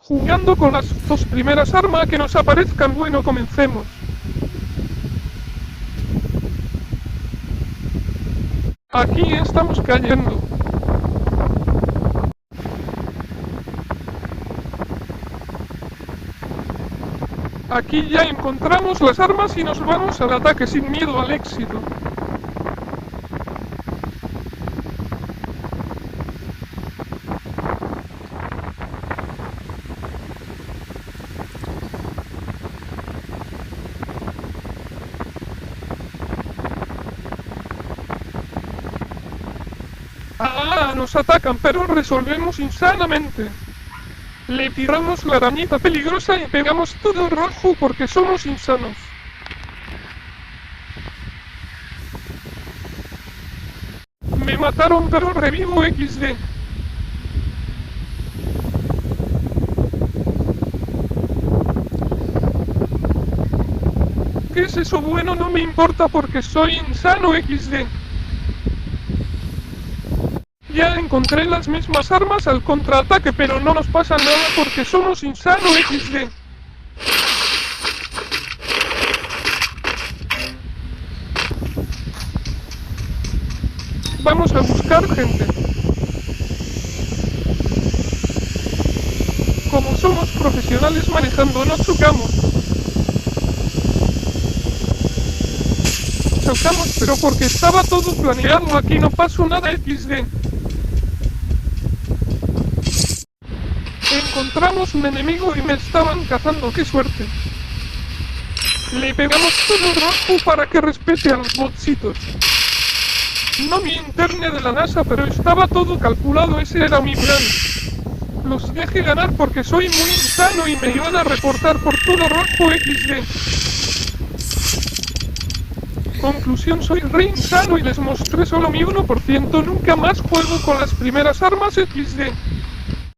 Jugando con las dos primeras armas que nos aparezcan. Bueno, comencemos. Aquí estamos cayendo. Aquí ya encontramos las armas y nos vamos al ataque sin miedo al éxito. Nos atacan, pero resolvemos insanamente. Le tiramos la arañita peligrosa y pegamos todo rojo porque somos insanos. Me mataron pero revivo XD. ¿Qué es eso? Bueno, no me importa porque soy insano XD. Ya encontré las mismas armas al contraataque, pero no nos pasa nada porque somos insano XD. Vamos a buscar gente. Como somos profesionales manejando, no chocamos. Chocamos, pero porque estaba todo planeado, aquí no pasó nada XD. Encontramos un enemigo y me estaban cazando, qué suerte. Le pegamos todo rojo para que respete a los botcitos. No mi internet de la NASA, pero estaba todo calculado, ese era mi plan. Los dejé ganar porque soy muy insano y me iban a reportar por todo rojo XD. Conclusión, soy re insano y les mostré solo mi 1%, nunca más juego con las primeras armas XD.